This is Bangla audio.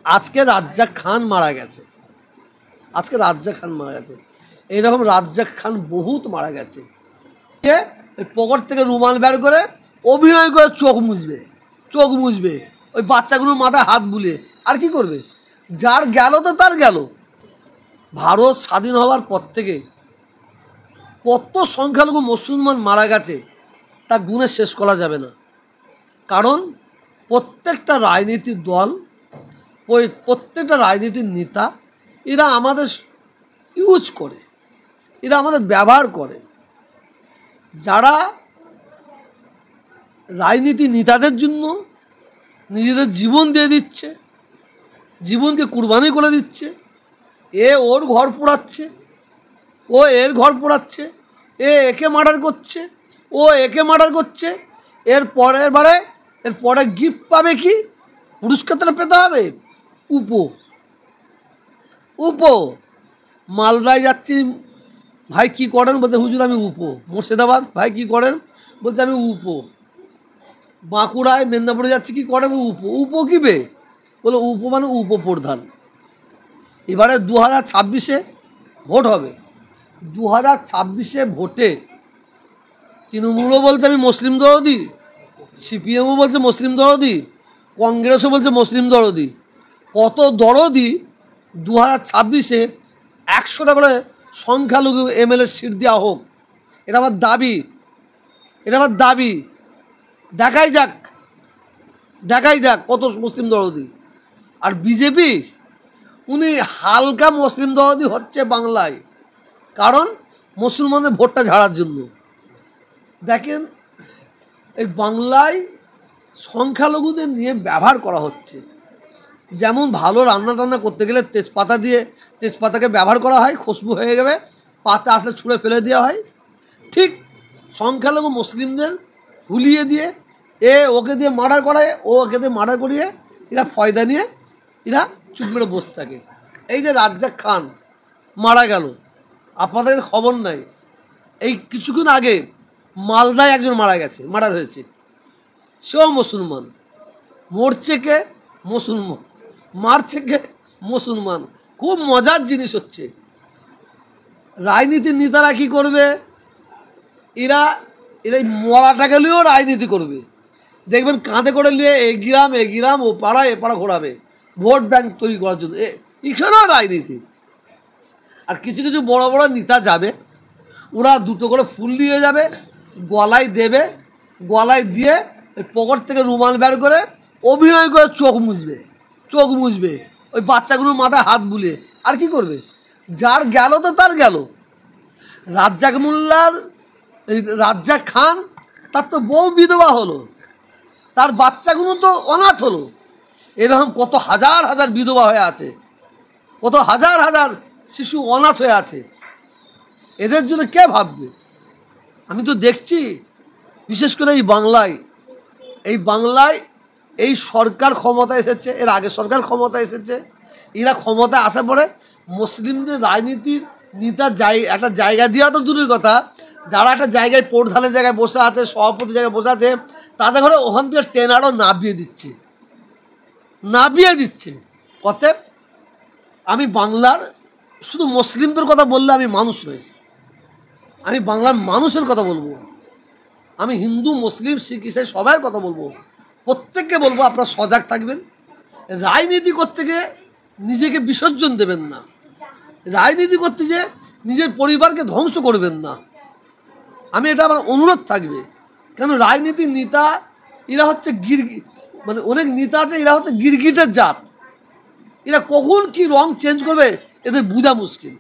আজকে রাজ্জাক খান মারা গেছে, আজকে রাজ্জাক খান মারা গেছে। এইরকম রাজ্জাক খান বহুত মারা গেছে। পকেট থেকে রুমাল বের করে অভিনয় করে চোখ মুছবে, চোখ মুছবে, ওই বাচ্চাগুলোর মাথায় হাত বুলিয়ে। আর কি করবে? যার গেল তো তার গেল। ভারত স্বাধীন হওয়ার পর থেকে কত সংখ্যালঘু মুসলমান মারা গেছে তা গুণে শেষ করা যাবে না। কারণ প্রত্যেকটা রাজনীতির দল, প্রত্যেকটা রাজনীতির নেতা এরা আমাদের ইউজ করে, এরা আমাদের ব্যবহার করে। যারা রাজনীতি নেতাদের জন্য নিজেদের জীবন দিয়ে দিচ্ছে, জীবনকে কুরবানি করে দিচ্ছে, এ ওর ঘর পোড়াচ্ছে, ও এর ঘর পোড়াচ্ছে, একে মার্ডার করছে, ও একে মার্ডার করছে। এর পরে গিফট পাবে কি? পুরস্কার তো পেতে হবে। উপো মালদায় যাচ্ছি, ভাই কি করেন? বলছে হুজুর আমি উপো। মুর্শিদাবাদ, ভাই কি করেন? বলছে আমি উপো। বাঁকুড়ায় মেদিনীপুরে যাচ্ছি, কি করেন? উপো কি বে? বলে উপো মানে উপপ্রধান। এবারে 2026-এ ভোট হবে। 2026-এ ভোটে তৃণমূলও বলছে আমি মুসলিম দরদি, সিপিএমও বলছে মুসলিম দরদি, কংগ্রেসও বলছে মুসলিম দরদি। কত দরদি 2026-এ 100টা করে সংখ্যালঘু এমএলএ সিট দেওয়া হোক, এটা আমার দাবি, এটা আমার দাবি। দেখাই যাক কত মুসলিম দরদি। আর বিজেপি উনি হালকা মুসলিম দরদি হচ্ছে বাংলায়, কারণ মুসলমানদের ভোটটা ঝাড়ার জন্য। দেখেন এই বাংলায় সংখ্যালঘুদের নিয়ে ব্যবহার করা হচ্ছে। যেমন ভালো রান্না করতে গেলে তেজপাতাকে ব্যবহার করা হয়, খুশবু হয়ে যাবে, পাতা আসলে ছুঁড়ে ফেলে দেওয়া হয়। ঠিক সংখ্যালঘু মুসলিমদের ভুলিয়ে দিয়ে ওকে দিয়ে মার্ডার করায়, ওকে দিয়ে মার্ডার করিয়ে এরা ফয়দা নিয়ে এরা চুপ মেরে বসে থাকে। এই যে রাজ্জাক খান মারা গেল, আপনাদের খবর নাই, এই কিছুক্ষণ আগে মালদায় একজন মার্ডার হয়েছে, সেও মুসলমান। মরছে কে? মুসলমান। মারছে কে? মুসলমান। খুব মজার জিনিস হচ্ছে, রাজনীতির নেতারা কী করবে? এরা মরাটা গেলেও রাজনীতি করবে। দেখবেন কাঁধে করে নিয়ে এ গ্রাম ও পাড়া এ পাড়া ঘোরাবে, ভোট ব্যাংক তৈরি করার জন্য। এখানেও রাজনীতি। আর কিছু কিছু বড় বড় নেতা যাবে, ওরা দুটো করে ফুল নিয়ে যাবে, গলায় দেবে, গলায় দিয়ে পকেট থেকে রুমাল বের করে অভিনয় করে চোখ মুছবে, ওই বাচ্চাগুলোর মাথায় হাত বুলিয়ে। আর কি করবে? যার গেল তো তার গেল। রাজ্জাক খান তার তো বউ বিধবা হলো, তার বাচ্চাগুলো তো অনাথ হলো। এরকম কত হাজার হাজার বিধবা হয়ে আছে, কত হাজার হাজার শিশু অনাথ হয়ে আছে। এদের জন্য কে ভাববে? আমি তো দেখছি, বিশেষ করে এই বাংলায় এই সরকার ক্ষমতা এসেছে, এর আগে সরকার ক্ষমতা এসেছে, এরা ক্ষমতায় আসা পরে মুসলিমদের রাজনীতির নেতা একটা জায়গা দেওয়া তো দূরের কথা, যারা একটা জায়গায় প্রধানের জায়গায় বসে আছে, সভাপতি জায়গায় বসে আছে, তাদের ঘরে ওখান থেকে টেনারও নাবিয়ে দিচ্ছে। অতএব আমি বাংলার শুধু মুসলিমদের কথা বললে আমি মানুষ নই, আমি বাংলার মানুষের কথা বলবো। আমি হিন্দু, মুসলিম, শিখ, ইসাই সবার কথা বলবো। প্রত্যেককে বলবো আপনারা সজাগ থাকবেন। রাজনীতি করতে গিয়ে নিজেকে বিসর্জন দেবেন না, রাজনীতি করতে গিয়ে নিজের পরিবারকে ধ্বংস করবেন না। আমি এটা আমার অনুরোধ থাকবে। কেন রাজনীতির নেতা এরা হচ্ছে মানে অনেক নেতা আছে, এরা হচ্ছে গিরগিটের জাত। এরা কখন কি রং চেঞ্জ করবে এদের বোঝা মুশকিল।